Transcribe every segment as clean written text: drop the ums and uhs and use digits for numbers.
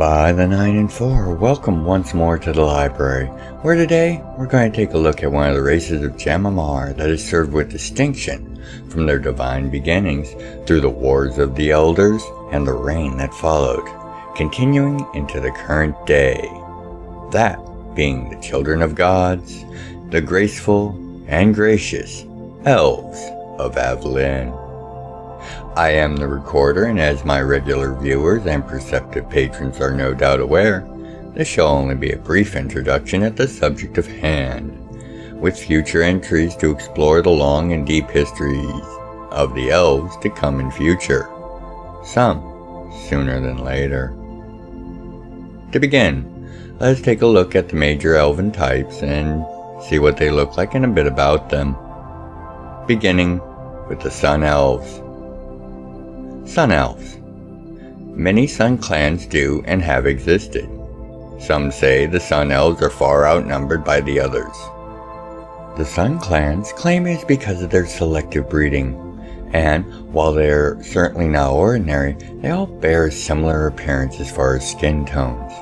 By the 9 and 4, welcome once more to the library, where today we're going to take a look at one of the races of Gryphon'sLibrary that has served with distinction from their divine beginnings through the wars of the elders and the reign that followed, continuing into the current day. That being the children of gods, the graceful and gracious Elves of Avlyn. I am the recorder, and as my regular viewers and perceptive patrons are no doubt aware, this shall only be a brief introduction at the subject of hand, with future entries to explore the long and deep histories of the elves to come in future, some sooner than later. To begin, let's take a look at the major elven types and see what they look like and a bit about them, beginning with the Sun Elves. Sun Elves. Many Sun clans do and have existed. Some say the Sun Elves are far outnumbered by the others. The Sun clans claim it is because of their selective breeding, and while they're certainly not ordinary, they all bear a similar appearance as far as skin tones.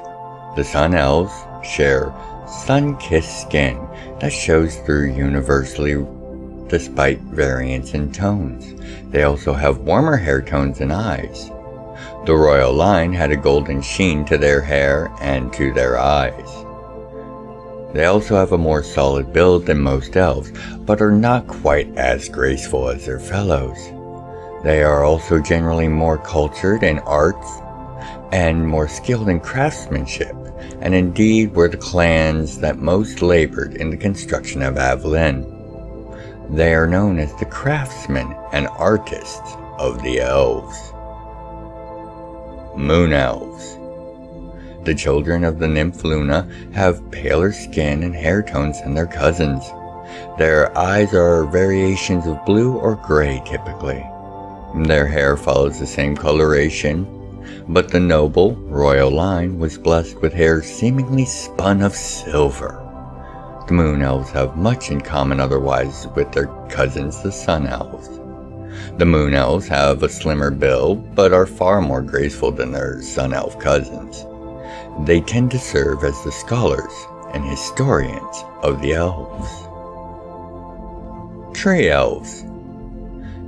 The Sun Elves share sun-kissed skin that shows through universally despite variance in tones. They also have warmer hair tones and eyes. The royal line had a golden sheen to their hair and to their eyes. They also have a more solid build than most elves, but are not quite as graceful as their fellows. They are also generally more cultured in arts and more skilled in craftsmanship, and indeed were the clans that most labored in the construction of Avlyn. They are known as the craftsmen and artists of the elves. Moon Elves. The children of the nymph Luna have paler skin and hair tones than their cousins. Their eyes are variations of blue or gray typically. Their hair follows the same coloration, but the noble, royal line was blessed with hair seemingly spun of silver. The Moon Elves have much in common otherwise with their cousins, the Sun Elves. The Moon Elves have a slimmer build, but are far more graceful than their Sun Elf cousins. They tend to serve as the scholars and historians of the elves. Tree Elves.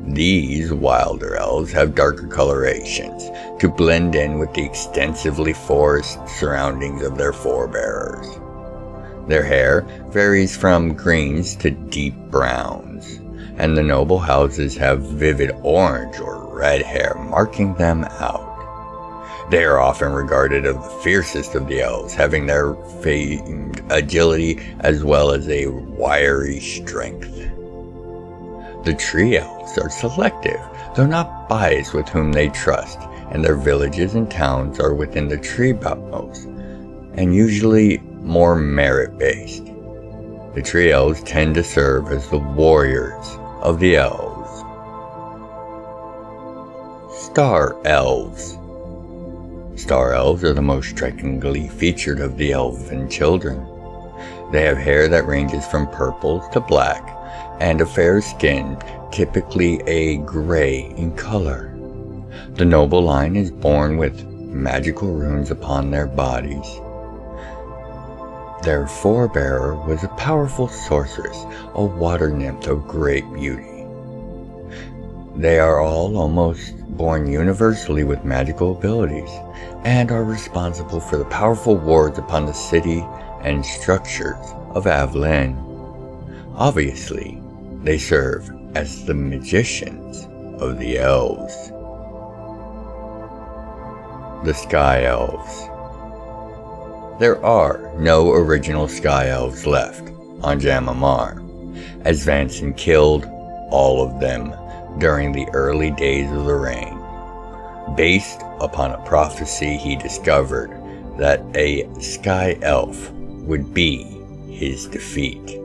These wilder elves have darker colorations to blend in with the extensively forested surroundings of their forebears. Their hair varies from greens to deep browns, and the noble houses have vivid orange or red hair marking them out. They are often regarded as the fiercest of the elves, having their famed agility as well as a wiry strength. The tree elves are selective, though not biased with whom they trust, and their villages and towns are within the tree belts, and usually more merit-based. The tree elves tend to serve as the warriors of the elves. Star Elves. Star Elves are the most strikingly featured of the elven children. They have hair that ranges from purple to black, and a fair skin, typically a gray in color. The noble line is born with magical runes upon their bodies. Their forebearer was a powerful sorceress, a water nymph of great beauty. They are all almost born universally with magical abilities, and are responsible for the powerful wards upon the city and structures of Avlyn. Obviously, they serve as the magicians of the elves. The Sky Elves. There are no original Sky Elves left on Gryphon'sLibrary, as Vanson killed all of them during the early days of the reign, based upon a prophecy he discovered that a Sky Elf would be his defeat.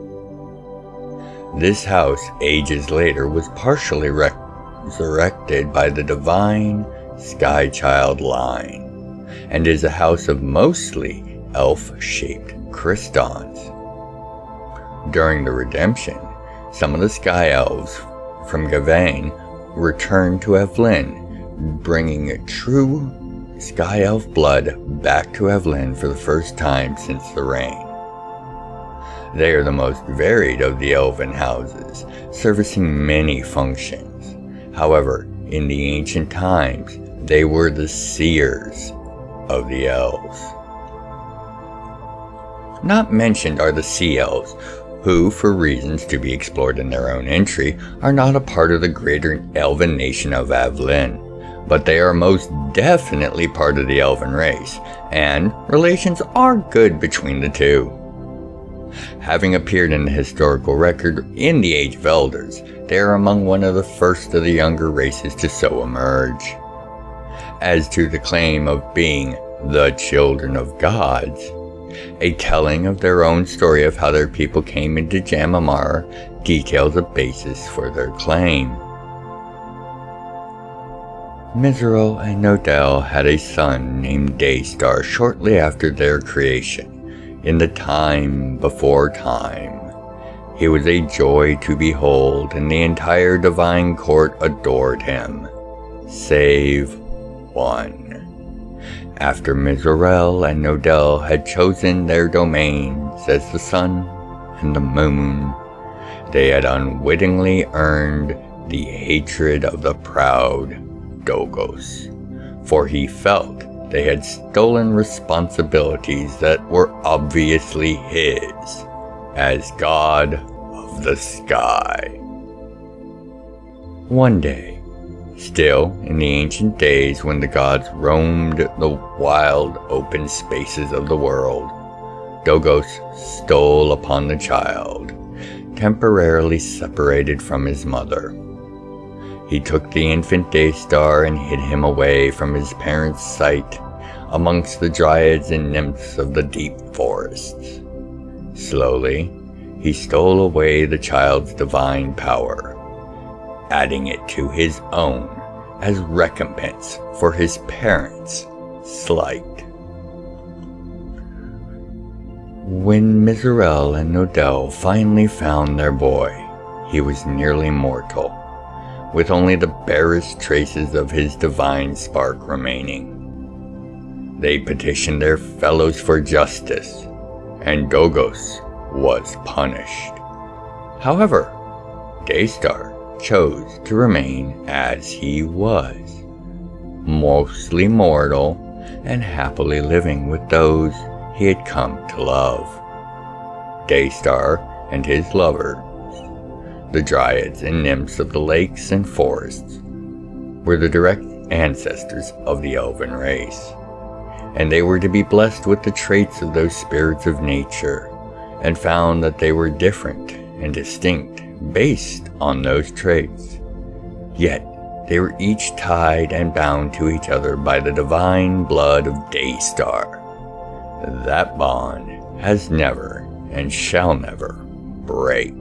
This house, ages later, was partially resurrected by the divine Sky Child line, and is a house of mostly elf-shaped crystons. During the redemption, some of the Sky Elves from Gavain returned to Avlyn, bringing true Sky Elf blood back to Avlyn for the first time since the rain. They are the most varied of the elven houses, servicing many functions. However, in the ancient times, they were the seers of the elves. Not mentioned are the sea elves, who, for reasons to be explored in their own entry, are not a part of the greater elven nation of Avlyn, but they are most definitely part of the elven race, and relations are good between the two. Having appeared in the historical record in the Age of Elders, they are among one of the first of the younger races to so emerge. As to the claim of being the children of gods, a telling of their own story of how their people came into Jam'mR details a basis for their claim. Mizrael and Nodell had a son named Daystar shortly after their creation, in the time before time. He was a joy to behold, and the entire divine court adored him, save one. After Mizrael and Nodell had chosen their domains as the sun and the moon, they had unwittingly earned the hatred of the proud Dogos, for he felt they had stolen responsibilities that were obviously his as god of the sky. One day, still in the ancient days when the gods roamed the wild open spaces of the world, Dogos stole upon the child, temporarily separated from his mother. He took the infant Daystar and hid him away from his parents' sight amongst the dryads and nymphs of the deep forests. Slowly, he stole away the child's divine power, adding it to his own as recompense for his parents' slight. When Mizrael and Nodell finally found their boy, he was nearly mortal, with only the barest traces of his divine spark remaining. They petitioned their fellows for justice, and Dogos was punished. However, Daystar chose to remain as he was, mostly mortal and happily living with those he had come to love. Daystar and his lovers, the dryads and nymphs of the lakes and forests, were the direct ancestors of the elven race, and they were to be blessed with the traits of those spirits of nature, and found that they were different and distinct based on those traits. Yet they were each tied and bound to each other by the divine blood of Daystar. That bond has never and shall never break.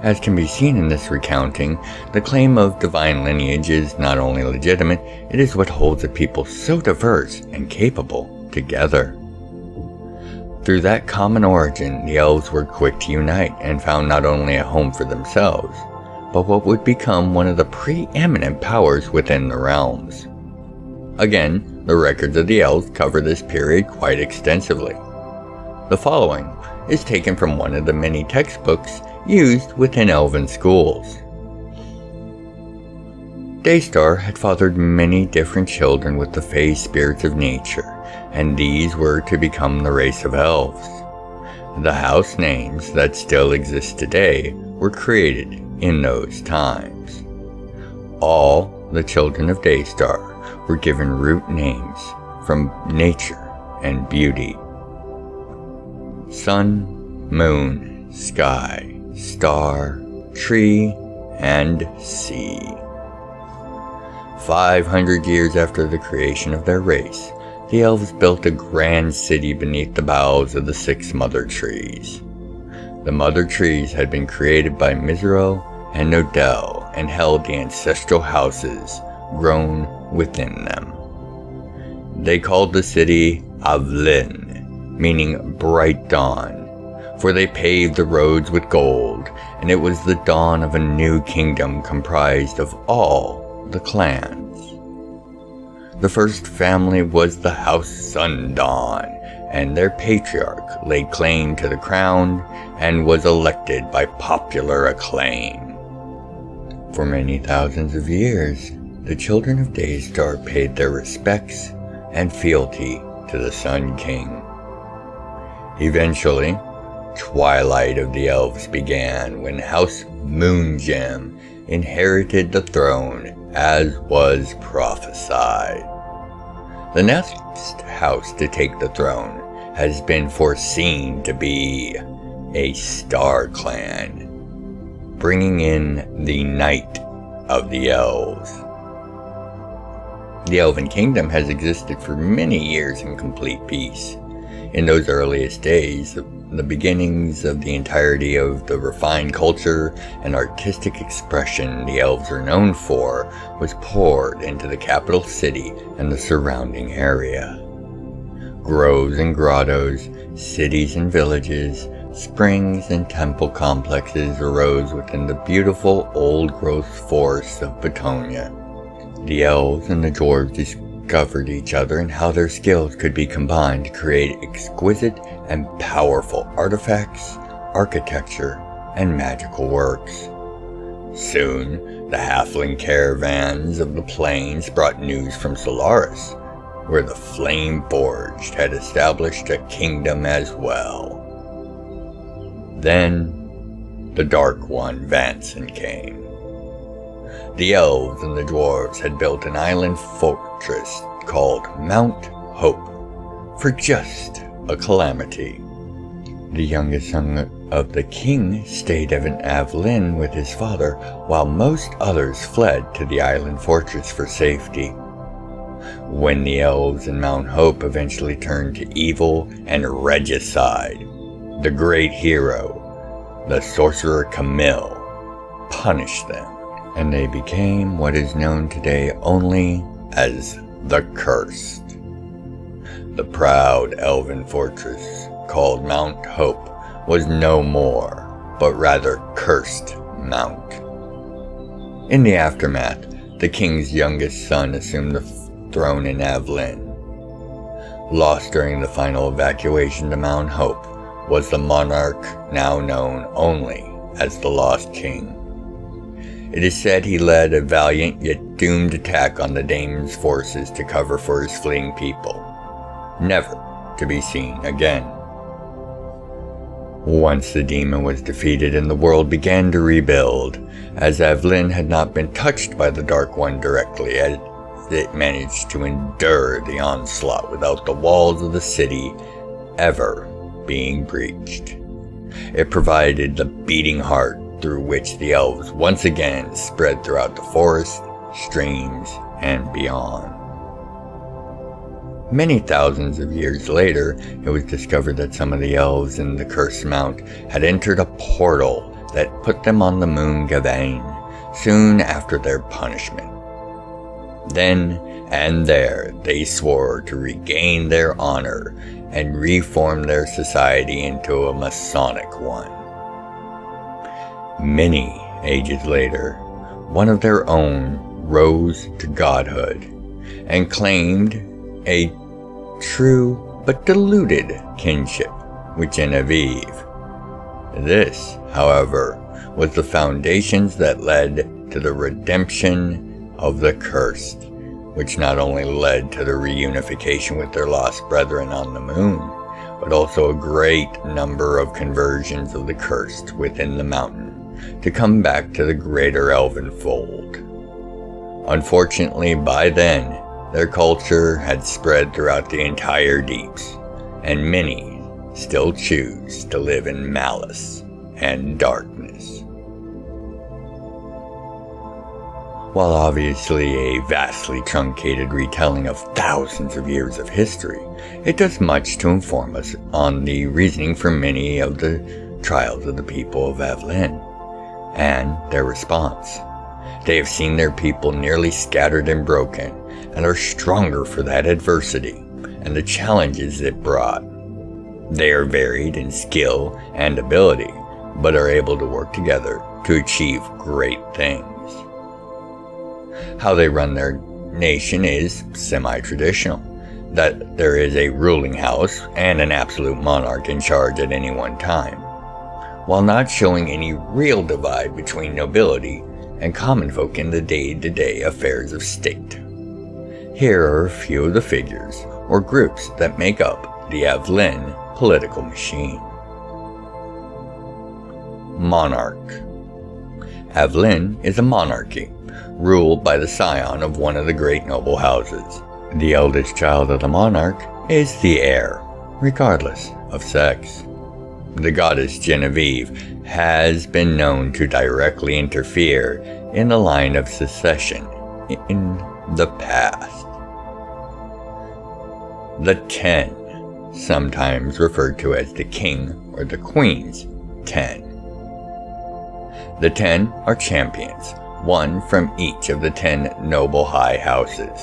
As can be seen in this recounting, the claim of divine lineage is not only legitimate, it is what holds a people so diverse and capable together. Through that common origin, the elves were quick to unite and found not only a home for themselves, but what would become one of the preeminent powers within the realms. Again, the records of the elves cover this period quite extensively. The following is taken from one of the many textbooks used within elven schools. Daystar had fathered many different children with the fey spirits of nature, and these were to become the race of elves. The house names that still exist today were created in those times. All the children of Daystar were given root names from nature and beauty: sun, moon, sky, star, tree, and sea. 500 years after the creation of their race, the elves built a grand city beneath the boughs of the 6 mother trees. The mother trees had been created by Mizrael and Nodell and held the ancestral houses grown within them. They called the city Avlyn, meaning bright dawn, for they paved the roads with gold, and it was the dawn of a new kingdom comprised of all the clans. The first family was the House Sundawn, and their patriarch laid claim to the crown and was elected by popular acclaim. For many thousands of years, the children of Daystar paid their respects and fealty to the Sun King. Eventually, Twilight of the Elves began when House Moongem inherited the throne as was prophesied. The next house to take the throne has been foreseen to be a Star Clan, bringing in the Night of the Elves. The Elven Kingdom has existed for many years in complete peace. In those earliest days, the beginnings of the entirety of the refined culture and artistic expression the elves are known for was poured into the capital city and the surrounding area. Groves and grottos, cities and villages, springs and temple complexes arose within the beautiful old-growth forests of Betonia. The elves and the dwarves discovered each other and how their skills could be combined to create exquisite and powerful artifacts, architecture, and magical works. Soon, the halfling caravans of the plains brought news from Solaris, where the Flame Forged had established a kingdom as well. Then, the Dark One, Vanson, came. The elves and the dwarves had built an island fortress called Mount Hope for just a calamity. The youngest son of the king stayed in Avlyn with his father, while most others fled to the island fortress for safety. When the elves in Mount Hope eventually turned to evil and regicide, the great hero, the sorcerer Camille, punished them, and they became what is known today only as the Cursed. The proud elven fortress called Mount Hope was no more, but rather Cursed Mount. In the aftermath, the king's youngest son assumed the throne in Avlyn. Lost during the final evacuation to Mount Hope was the monarch now known only as the Lost King. It is said he led a valiant yet doomed attack on the Dame's forces to cover for his fleeing people, never to be seen again. Once the demon was defeated and the world began to rebuild, as Avlyn had not been touched by the Dark One directly, as it managed to endure the onslaught without the walls of the city ever being breached. It provided the beating heart through which the elves once again spread throughout the forest, streams, and beyond. Many thousands of years later, it was discovered that some of the elves in the Cursed Mount had entered a portal that put them on the moon Gavain soon after their punishment. Then and there, they swore to regain their honor and reform their society into a Masonic one. Many ages later, one of their own rose to godhood and claimed a true but diluted kinship with Genevieve. This, however, was the foundations that led to the redemption of the Cursed, which not only led to the reunification with their lost brethren on the moon, but also a great number of conversions of the Cursed within the mountain to come back to the greater elven fold. Unfortunately, by then, their culture had spread throughout the entire deeps, and many still choose to live in malice and darkness. While obviously a vastly truncated retelling of thousands of years of history, it does much to inform us on the reasoning for many of the trials of the people of Avlyn, and their response. They have seen their people nearly scattered and broken, and are stronger for that adversity and the challenges it brought. They are varied in skill and ability, but are able to work together to achieve great things. How they run their nation is semi-traditional, that there is a ruling house and an absolute monarch in charge at any one time, while not showing any real divide between nobility and common folk in the day-to-day affairs of state. Here are a few of the figures or groups that make up the Avlyn political machine. Monarch. Avlyn is a monarchy, ruled by the scion of one of the great noble houses. The eldest child of the monarch is the heir, regardless of sex. The goddess Genevieve has been known to directly interfere in the line of succession in the past. The 10, sometimes referred to as the king or the queen's 10. The 10 are champions, one from each of the 10 noble high houses.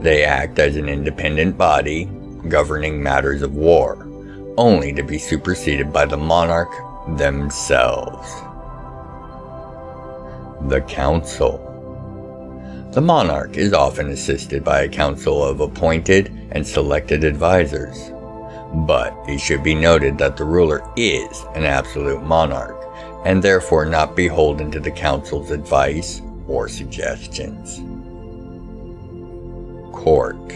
They act as an independent body, governing matters of war, only to be superseded by the monarch themselves. The Council. The monarch is often assisted by a council of appointed and selected advisors, but it should be noted that the ruler is an absolute monarch, and therefore not beholden to the council's advice or suggestions. Court.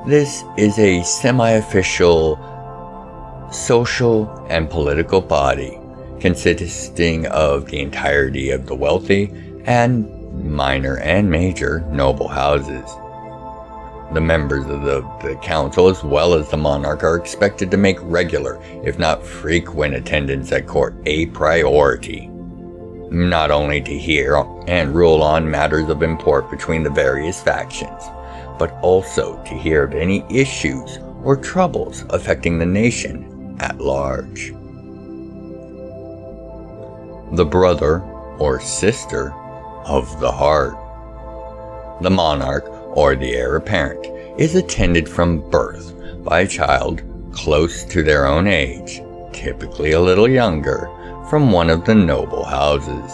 This is a semi-official social and political body consisting of the entirety of the wealthy and minor and major noble houses. The members of the council as well as the monarch are expected to make regular, if not frequent, attendance at court a priority, not only to hear and rule on matters of import between the various factions, but also to hear of any issues or troubles affecting the nation at large. The brother or sister of the heart. The monarch, or the heir apparent, is attended from birth by a child close to their own age, typically a little younger, from one of the noble houses.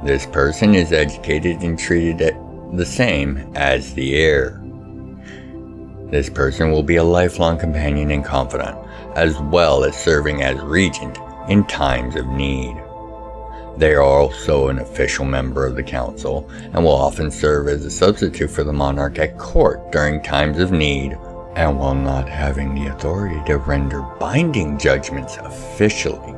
This person is educated and treated the same as the heir. This person will be a lifelong companion and confidant, as well as serving as regent in times of need. They are also an official member of the council and will often serve as a substitute for the monarch at court during times of need, and while not having the authority to render binding judgments officially,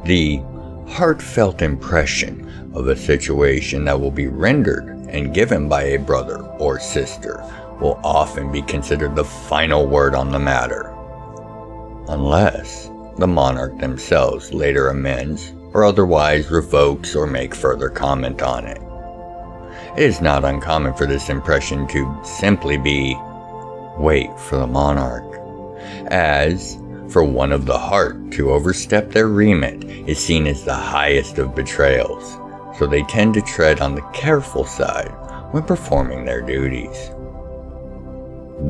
the heartfelt impression of a situation that will be rendered and given by a brother or sister will often be considered the final word on the matter, unless the monarch themselves later amends or otherwise revokes or make further comment on it. It is not uncommon for this impression to simply be, wait for the monarch, as for one of the heart to overstep their remit is seen as the highest of betrayals, so they tend to tread on the careful side when performing their duties.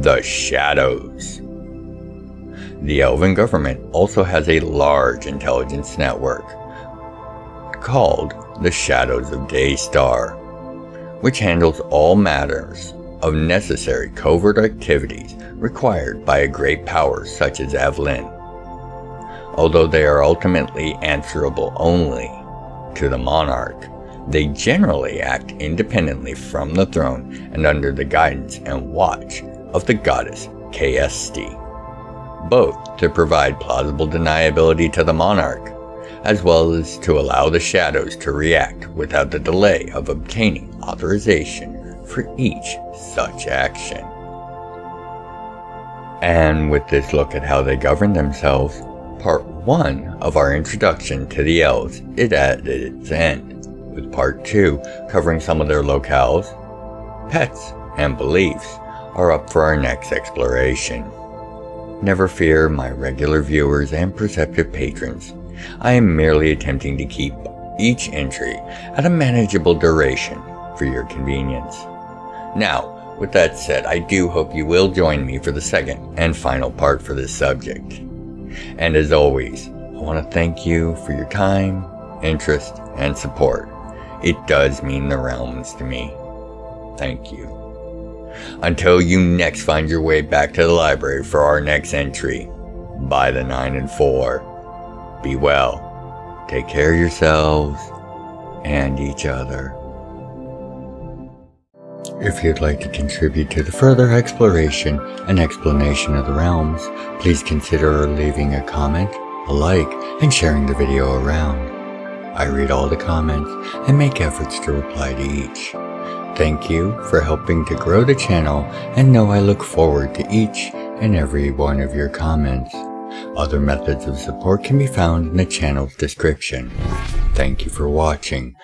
The Shadows. The Elven government also has a large intelligence network called the Shadows of Daystar, which handles all matters of necessary covert activities required by a great power such as Avlyn. Although they are ultimately answerable only to the monarch, they generally act independently from the throne and under the guidance and watch of the goddess KST, both to provide plausible deniability to the monarch, as well as to allow the shadows to react without the delay of obtaining authorization for each such action. And with this look at how they govern themselves, part 1 of our introduction to the elves is at its end, with part 2 covering some of their locales, pets, and beliefs are up for our next exploration. Never fear, my regular viewers and perceptive patrons. I am merely attempting to keep each entry at a manageable duration for your convenience. Now, with that said, I do hope you will join me for the second and final part for this subject. And as always, I want to thank you for your time, interest, and support. It does mean the realms to me. Thank you. Until you next find your way back to the library for our next entry, by the 9 and 4, be well, take care of yourselves and each other. If you'd like to contribute to the further exploration and explanation of the realms, please consider leaving a comment, a like, and sharing the video around. I read all the comments and make efforts to reply to each. Thank you for helping to grow the channel, and know I look forward to each and every one of your comments. Other methods of support can be found in the channel's description. Thank you for watching.